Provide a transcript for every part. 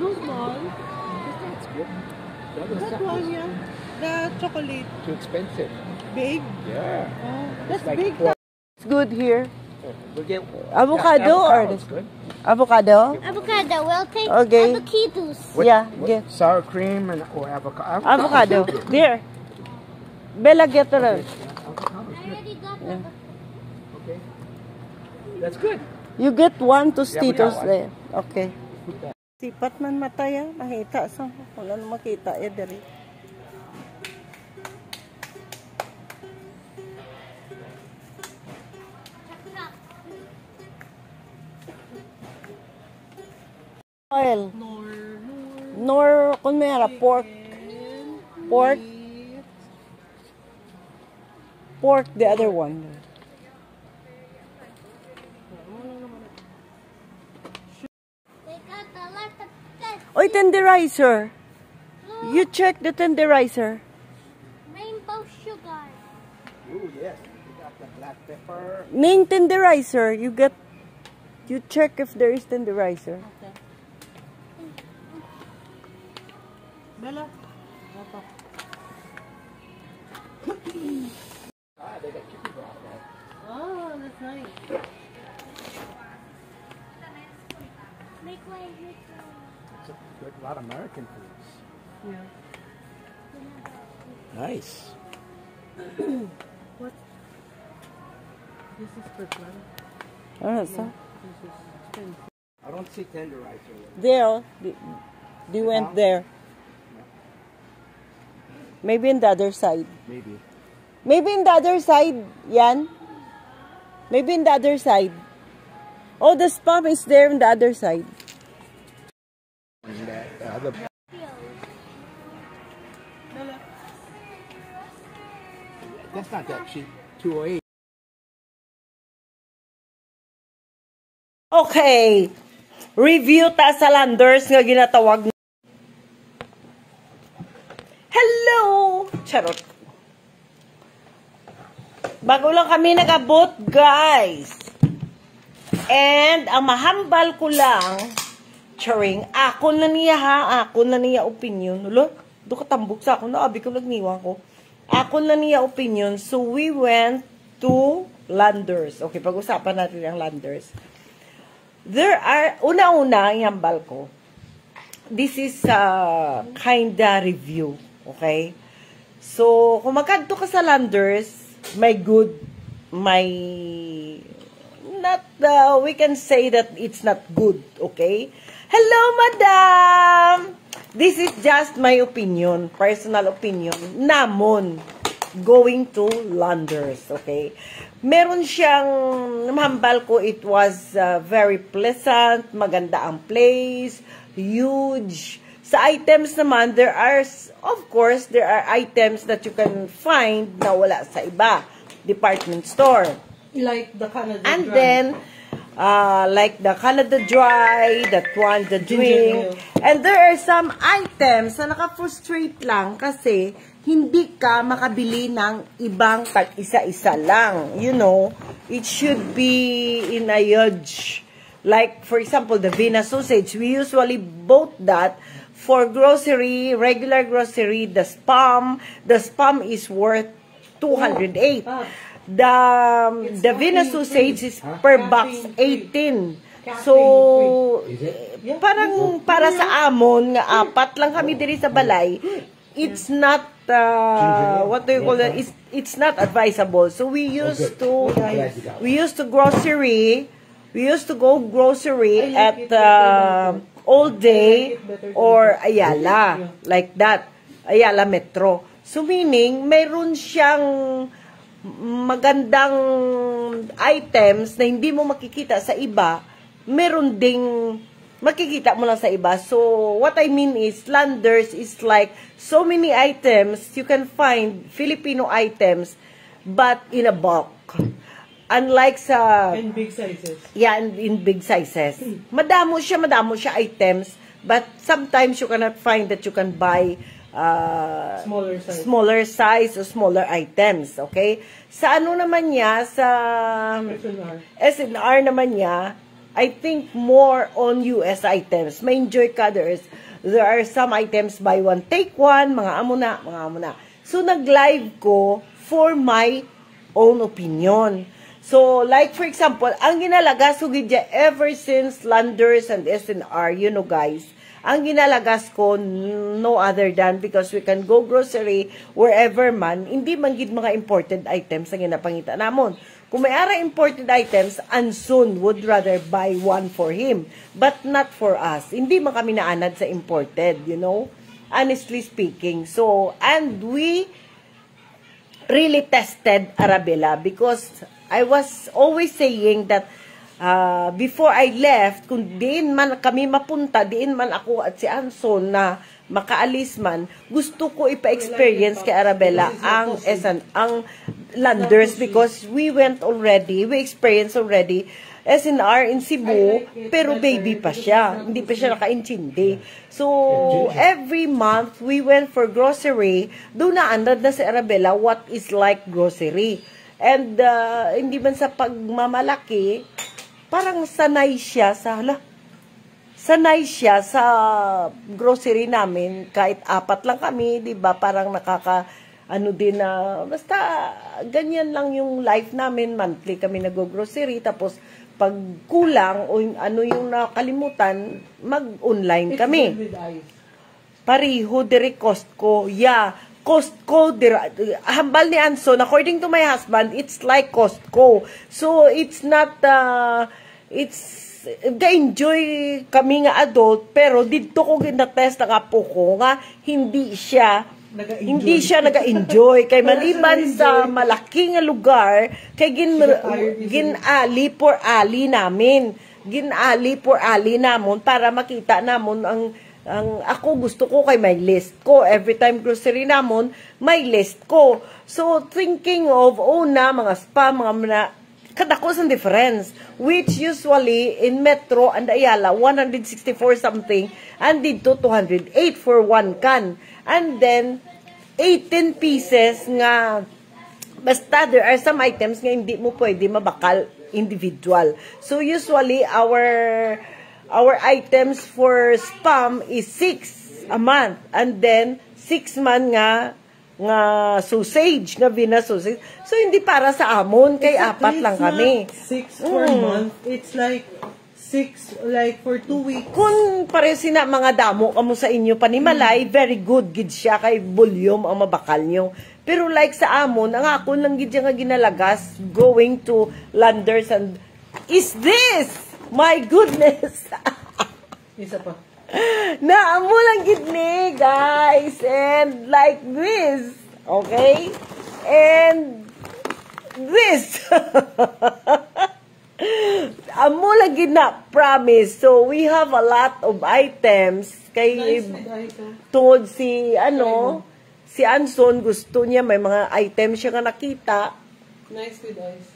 So small. That's good. That one, yeah. The chocolate. Too expensive. Big? Yeah. Oh, that's like big. It's good here. We'll get Avocado or avocado's good. avocado? Avocado. We'll take Okay. avocados. Yeah, get Sour cream or avocado. avocado. There. Bella, get the I already got them. Okay. That's good. You get one to Yeah, we Tito's got one. there. Okay. Sipat man mataya, makita sa wala na makita diri. Oil. Nor kung mayroon pork. Pork the other one. They got a lot of fish. Oy, tenderizer. You check the tenderizer. Rainbow sugar. Ooh, yes. We got the black pepper. Main tenderizer, you check if there is tenderizer. Bella. They got chicken broth there. Oh, that's nice. Make way. It's a lot of American foods. Yeah. Nice. What? This is for fun. So This is expensive. I don't see tenderizer yet. there, they went there. Maybe in the other side. Maybe. Maybe in the other side, Yan. Maybe in the other side. Oh, the spam is there in the other side. And the that's not that cheap. 208. Okay. Review ta sa Landers nga ginatawag. Hello! Charot. Bago lang kami nag-abot, guys. And, ang mahambal ko lang, charing, ako na niya opinion. Ulo, do katambok sa ako, naabi ko nagniwang ko. Ako na niya opinion, so we went to Landers. Okay, pag-usapan natin ang Landers. There are, una-una, ang hambal ko, this is a kinda review. Okay? So, kung magkanto ka sa Landers, may good, may not, we can say that it's not good. Okay? Hello, madam! This is just my opinion, personal opinion, namon, going to Landers. Okay? Meron siyang, mahambal ko, it was very pleasant, maganda ang place, huge. Sa items naman, there are, of course, there are items that you can find na wala sa iba. Department store. Like the Canada And Dry. then, like the Canada Dry, that one, the drink. And there are some items na naka-frustrate lang kasi hindi ka makabili ng ibang tag-isa-isa lang. You know, it should be in a huge, like, for example, the Vienna sausage. We usually bought that for grocery, regular grocery, the spam is worth 208. The Vienna sausage is per box 18. So, parang para sa amon nga apat lang kami diri sa balay, it's not what do you call it? It's not advisable. So we used to go grocery at All Day or Ayala, like that, Ayala Metro. So meaning, mayroon siyang magandang items na hindi mo makikita sa iba, meron ding makikita mo lang sa iba. So what I mean is, Landers is like so many items, you can find Filipino items, but in a bulk. Unlike sa... In big sizes. Yeah, in big sizes. Madamo siya items, but sometimes you cannot find that you can buy smaller size or smaller items, okay? Sa ano naman niya, sa SNR naman niya, I think more on US items. May enjoy ka. There are some items buy one, take one, mga amo na. So, nag-live ko for my own opinion. So, like for example, ang ginalagas ko gidya ever since Landers and SNR, you know guys, ang ginalagas ko no other than because we can go grocery wherever man, hindi man gid mga imported items ang ginapangita namon. Kung may ara imported items, Anson would rather buy one for him, but not for us. Hindi man kami naanad sa imported, you know, honestly speaking. So, and we really tested Arabella because I was always saying that before I left, kung diin man kami mapunta, diin man ako at si Anson na makaalis man, gusto ko ipa-experience kay Arabella ang Landers because we experienced already SNR in Cebu, pero baby pa siya. Hindi pa siya naka-intindi. So, every month, we went for grocery. Doon naandad na si Arabella what is like grocery. And, hindi man sa pagmamalaki, parang sanay siya sa grocery namin. Kahit 4 lang kami, di ba? Parang basta, ganyan lang yung life namin. Monthly kami nag-grocery. Tapos, pag kulang o ano yung nakalimutan, mag-online kami. Pariho, dire Costco. Yeah, Costco, hambal ni Anson, according to my husband, it's like Costco. So, it's not, ga-enjoy kami nga adult, pero dito ko ginatest na po ko nga, hindi siya naga-enjoy. Kay maliban sa malaking lugar, kay ginali por ali namin. Ginali por ali namon para makita namon ang ako gusto ko kay may list ko. Every time grocery namon, may list ko. So, thinking of, mga spam, kadakos ang difference. Which usually, in Metro and Ayala, 164 something, and dito 208 for 1 can. And then, 18 pieces nga, basta there are some items nga hindi mo pwede mabakal individual. So, usually, our items for spam is 6 a month. And then, 6 man nga sausage, nga Vina sausage. So, hindi para sa amon, kay 4 lang kami. 6 for a month. It's like 6, like for 2 weeks. Kung pareho sina mga damo kamo sa inyo panimalay, very good gid siya kay volume ang mabakal nyo. Pero like sa amon, ang ako lang gid nga ginalagas going to Landers and is this? My goodness! Isa pa. Naamo lang gid ni, guys. And like this. Okay? And this. Amo lang gid na, promise. So, we have a lot of items. Kay, tungod si Anson, gusto niya, may mga items siya nga nakita. Nice with ice.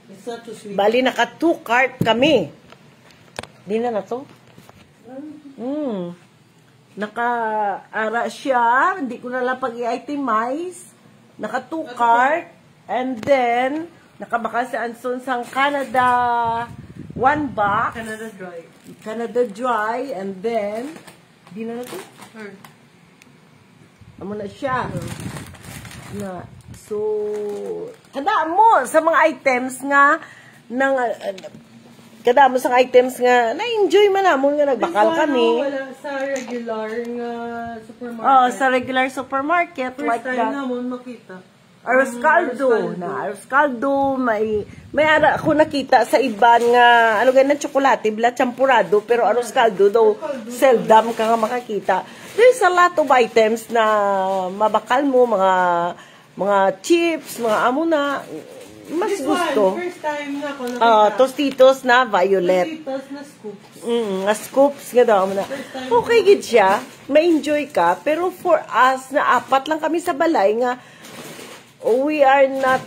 It's not too sweet. Bali, naka 2 cart kami. Di na to? Naka-ara siya. Hindi ko na lang pag-i-itemize. Naka 2 cart. And then, nakabaka si Anson sang Canada 1 box. Canada Dry. And then, di na to? Amo na siya. So, kada mo sa mga items nga na-enjoy man namon nga nagbakal kami. Wala sa regular nga supermarket. Oh, sa regular supermarket. First like time that. namon makita. Arroz caldo, may ara ako nakita sa iban nga, ganyan, tsokolate, bla, champurado, pero arroz caldo daw, seldom ka nga makakita. There's a lot of items na mabakal mo, mga chips, mga amo na, mas gusto. First time na ako nakita. Tostitos na violet. Tostitos na scoops. Scoops nga daw mo na. Okay, gid siya, ma-enjoy ka, pero for us, na 4 lang kami sa balay nga, we are not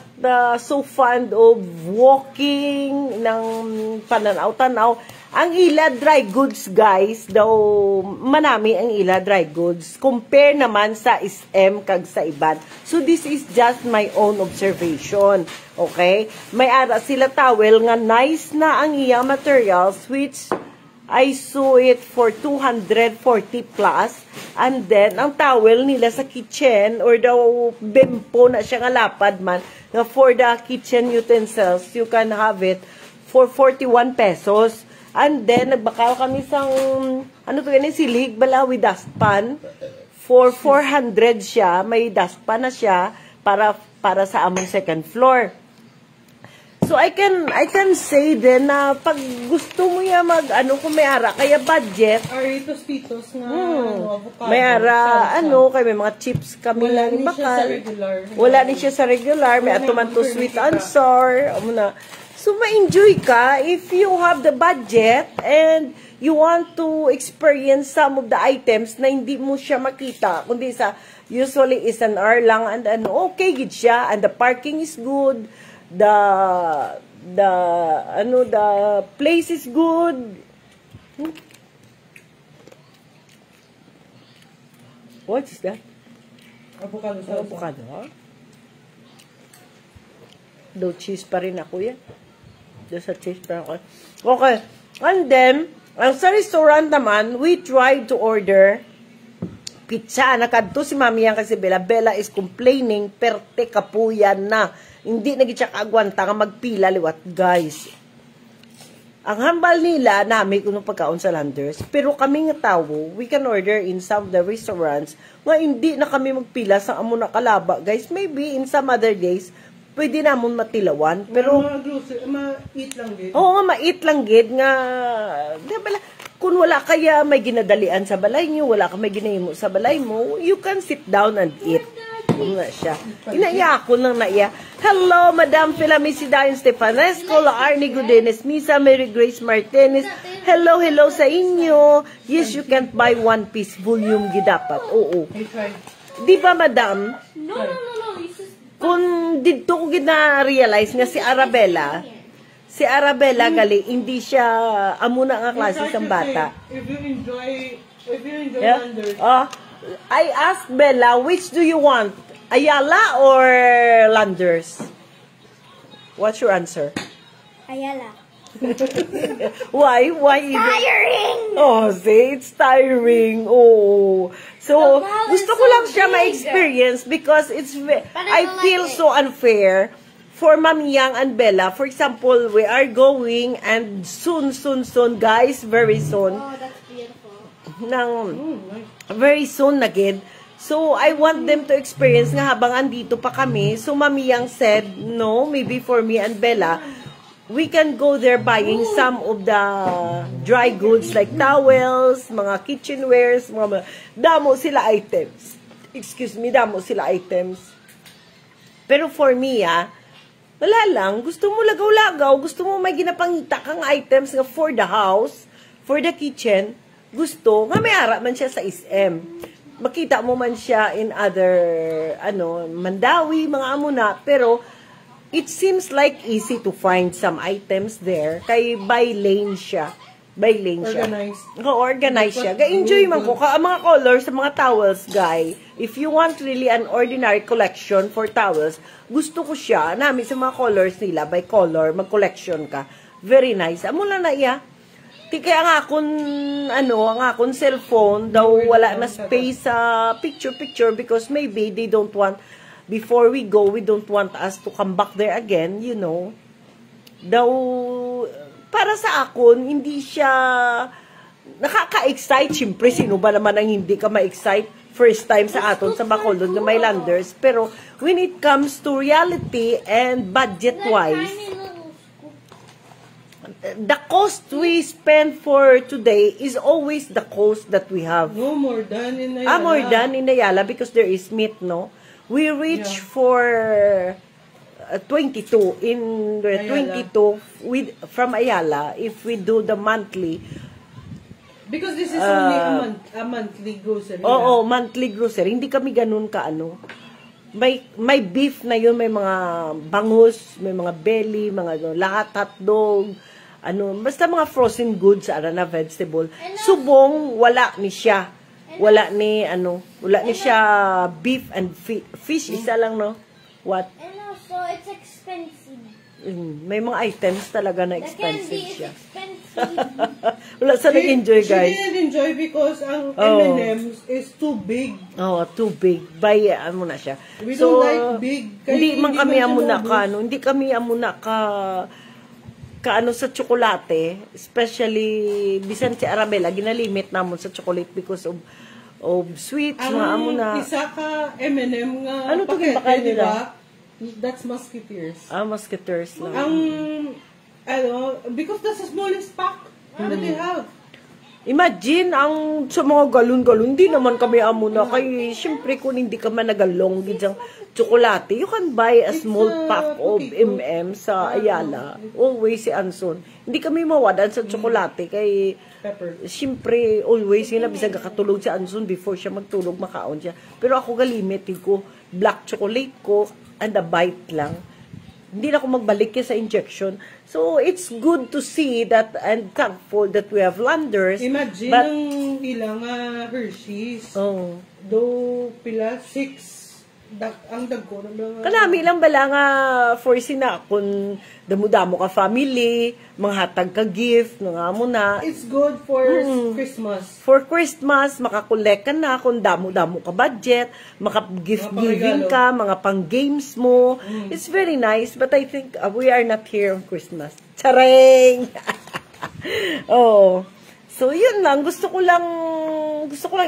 so fond of walking ng pananaw-tanaw. Ang ila dry goods, guys, daw manami ang ila dry goods. Compare naman sa SM kag sa iban. So, this is just my own observation. Okay? May ara sila towel nga nice na ang iyang materials, which I saw it for 240 plus. And then, ang towel nila sa kitchen, or daw bempo na siya nga lapad man, na for the kitchen utensils, you can have it for 41 pesos. And then, nagbakaw kami sang, ano to yan, silig, bala with dustpan. For 400 siya, may dustpan na siya para sa among second floor. So, I can say din na pag gusto mo ya kung may ara, kaya budget. Aritos-titos nga, avocado. May ara, kaya may mga chips kami Wala lang ni siya sa regular. Wala ni siya sa regular. May atuman to sweet and sour. So, ma-enjoy ka if you have the budget and you want to experience some of the items na hindi mo siya makita. Kundi usually is an hour lang and okay gid siya and the parking is good. The place is good. What is that? Avocado. Avocado, ha? Do cheese pa rin ako yan. Do sa cheese pa rin ako. Okay. And then, sa restaurant naman, we tried to order pizza. Nakadto si Mami yan kasi Bella is complaining, perte kapuyan na. Hindi na siya kaagwanta nga magpila liwat, guys. Ang hambal nila, namin kung pagkaon sa Landers, pero kami nga tao, we can order in some of the restaurants, nga hindi na kami magpila sa amo na kalaba, guys. Maybe in some other days, pwede namon matilawan, pero ma-eat lang gid. Oo, ma-eat lang gid nga, di ba, kung wala kaya may ginadalian sa balay niyo, wala ka may ginahimo sa balay mo, you can sit down and eat. Na siya. Inaiya ako nang naiya. Hello, Madam Filamici Dayan Stefanesco, Arnie Gudenes Misa, Mary Grace Martinez. Hello sa inyo. Yes, you can't buy one piece volume gidapat. Oo. Di ba, Madam? No. Kung dito ko gina-realize nga si Arabella gali, hindi siya amuna nga klase ng bata. If you enjoy Yeah? Landers. I asked Bella, which do you want? Ayala or Landers? What's your answer? Ayala. Why? Why even? Tiring! Oh, see, it's tiring. Oh. So, The ball gusto is ko so lang siya big. ma-experience because I don't feel like it. so unfair for Mami Yang and Bella. For example, we are going and soon, guys, very soon, Oh, that's beautiful. very soon na gid. So, I want them to experience nga habang andito pa kami. So, Mami Yang said, no, maybe for me and Bella, we can go there buying some of the dry goods like towels, mga kitchenwares, mga damo sila items. Excuse me, damo sila items. Pero for me, wala lang. Gusto mo lagaw-lagaw, gusto mo may ginapangita kang items nga for the house, for the kitchen, gusto, nga may ara man siya sa SM. Makita mo man siya in other, Mandawi, mga amuna, pero it seems like easy to find some items there. Kay by lane siya. Organized. Organized siya. Ga-enjoy man ko. Ang mga colors sa mga towels, guy. If you want really an ordinary collection for towels, gusto ko siya. Namin sa mga colors nila, by color, mag-collection ka. Very nice. Amo lang na iya. Kaya ang akong cellphone, daw wala na space sa picture because maybe they don't want, before we go, we don't want us to come back there again, Daw, para sa akon, hindi siya nakaka-excite. Siyempre, sino ba naman ang hindi ka ma-excite first time sa aton sa Bacolod na may Landers. Pero, when it comes to reality and budget-wise, the cost we spend for today is always the cost that we have. No, more than in Ayala. More than in Ayala because there is meat, no? We reach for 22 in 22 from Ayala if we do the monthly. Because this is only a monthly grocery. Oo, monthly grocery. Hindi kami ganun ka May beef na yun, may mga bangus, may mga belly, mga lahat hotdog, basta mga frozen goods, na vegetable. Subong, wala ni siya. Wala ni siya beef and fish, isa lang, no? What? And also, it's expensive. May mga items talaga na The expensive candy is siya. expensive. Wala sa nag-enjoy, guys. She didn't enjoy because ang Oh. M&M's is too big. Oh, too big. Bayaan mo na siya. We don't like big. Hindi man kami siya amuna maubos. ka, hindi kami amuna ka sa tsokolate, especially bisan si Arabella, ginalimit namon sa chocolate because of sweets, mga amuna. Ang isa ka M&M nga Ano to pakete, gimbakal di nila? ba? That's Musketeers. Musketeers lang. Ang, because that's the smallest pack that they have. Imagine, sa mga galon-galon, hindi naman kami amuna. Kaya, syempre, kung hindi ka man nagalong gitsang tsokolate, you can buy a small pack of M&M sa Ayala. Always si Anson. Hindi kami mawadan sa tsokolate. Kaya, Pepper. syempre, always sila, bisag kakatulog si Anson before siya magtulog, makaon siya. Pero ako galimitin ko, black chocolate ko, and a bite lang. Hindi na ako magbalik sa injection. So, it's good to see that and thankful that we have Landers. Imagine but, ang ilang Hershey's. oh. Do pila 6. Ang dagko ng mga... Kanami lang bala nga for sina kung damo-damo ka family, mga hatag ka gift, nga mo na. It's good for Christmas. For Christmas, makakolek ka na kung damo-damo ka budget, maka-gift giving ka, mga pang-games mo. It's very nice, but I think we are not here on Christmas. Charing! Oh. So, yun lang. Gusto ko lang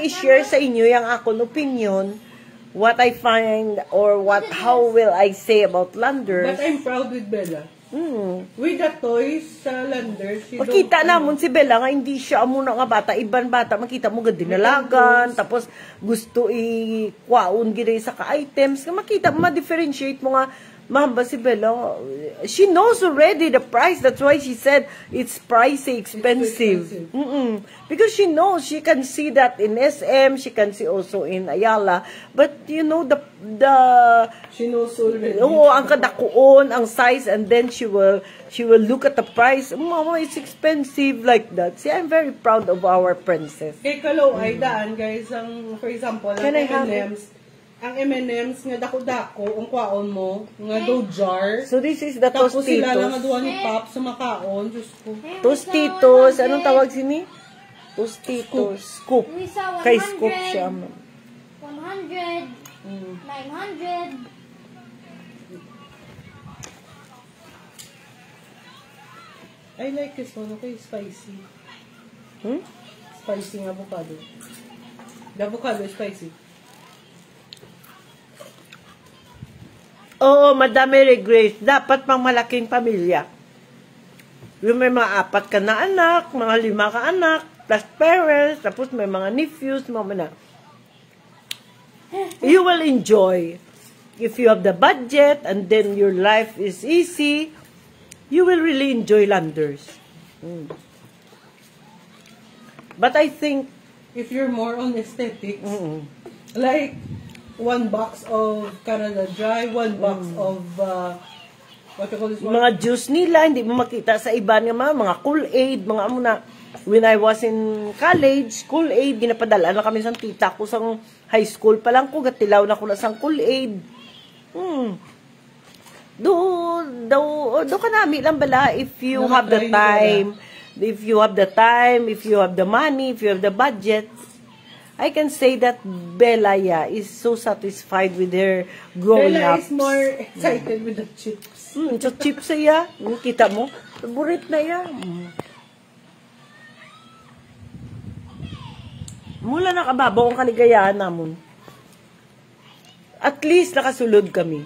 i-share sa inyo yung akong opinion, what I find, or how will I say about Landers. But I'm proud with Bella. With the toys sa Landers, Makita namon si Bella nga hindi siya amuna nga bata, iban bata, makita mo gad dinalagan, tapos gusto i-kwaon gid sa ka-items, makita mo ma-differentiate mo nga mahamba si Bella. She knows already the price. That's why she said it's pricey, expensive. Because she knows, she can see that in SM, she can see also in Ayala. But you know the she knows already. ang kadakuon, ang size, and then she will look at the price. Mama, it's expensive like that. See, I'm very proud of our princess. Kay Kalaw ay daan, guys, ang, for example, ang Can I have M&M's, ang M&M's nga dako-dako, ang kwaon mo, nga do jar. So this is the Tapos sila lang nga Tostitos. duwa ni Pop sa makaon. Diyos ko. Tostitos. Anong tawag sini? Tostitos. Scoop. We saw 100. Kay scoop siya. 100. 900. I like this one. Okay, spicy. Spicy ng avocado. The avocado is spicy. Oo, Madam Mary Grace. Dapat pang malaking pamilya. Yung may mga 4 ka na anak, mga 5 ka anak, plus parents, tapos may mga nephews, mga na. You will enjoy. If you have the budget, and then your life is easy, you will really enjoy Landers. But I think, If you're more on aesthetics, like 1 box of Canada Dry, 1 box of, what you call this one? mga juice nila, hindi mo makita sa iba nga mga Kool-Aid, mga amo na. When I was in college, Kool-Aid, ginapadala na kami sa tita ko sa high school pa lang ko, gatilaw na ko na sa Kool-Aid. Do ka nami lang bala if you have the time, if you have the money, if you have the budget. I can say that Bella is so satisfied with her growing Bella up. is more excited with the chips. So chips siya. Kita mo? Favorite na yan. Mula nakababaw ang kaligayahan namon. At least nakasulod kami.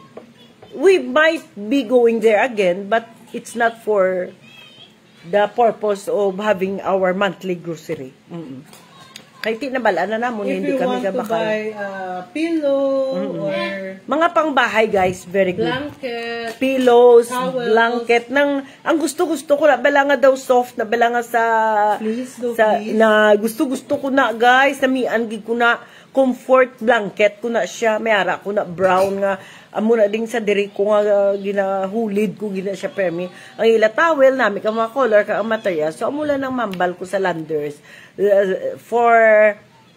We might be going there again, but it's not for the purpose of having our monthly grocery. Kahit tinabala na namon, If hindi you kami want to kabakal. buy a pillow or Mga pangbahay, guys, very good. blanket, Pillows, towels. blanket, ang gusto-gusto ko na, bala nga daw soft, na bala nga sa, Fleece, no sa fleece. na gusto-gusto ko na, guys, na mianggi ko na, comfort blanket ko na siya, may ara ko na brown nga, amo na ding sa diri ko nga ginahulid ko gina siya permi. Ang ila towel nami ka mga color ka ang material. So amo lang nang mambal ko sa Landers.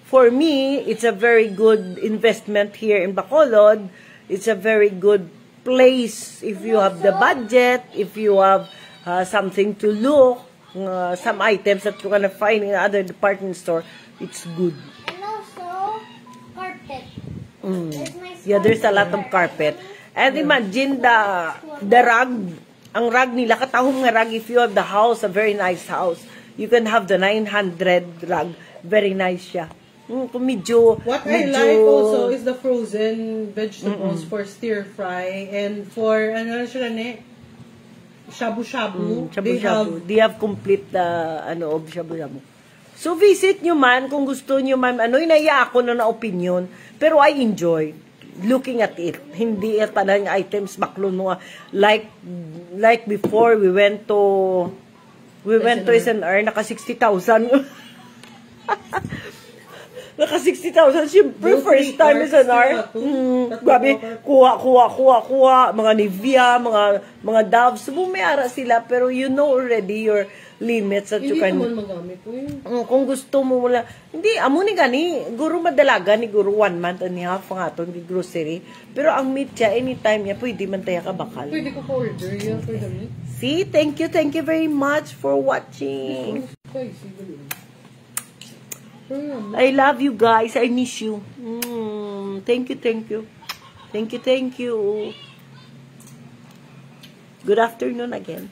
For me, it's a very good investment here in Bacolod. It's a very good place if you have the budget, if you have something to look, some items that you can find in other department store, it's good. And also, carpet. There's nice Yeah, there's a lot of carpet. And imagine the rug, ang rug nila, katahong nga rug, if you have the house, a very nice house, you can have the 900 rug. Very nice siya. Kung medyo... What I like also is the frozen vegetables for stir fry and for, ano siya na shabu-shabu. They have complete of shabu-shabu. So, visit nyo man, kung gusto nyo man, inaya ako na opinion, pero I enjoy looking at it. Hindi at parang items, baklon mo, like before, we went to SNR, naka 60,000. Naka 60,000, siyempre, first time SNR. Grabe, kuha, mga Nivea, mga Dove, so bumayara sila, pero you know already your limits at you can... Hindi naman magamit ko yun. Kung gusto mo wala, hindi, amo ni gani, guro madalaga ni guro 1 month and half ang aton di grocery, pero ang meat siya, anytime niya, pwede man tayo kabakal. Pwede ko pa-order yan for the meat. See, thank you very much for watching. I love you guys. I miss you. Thank you. Good afternoon again.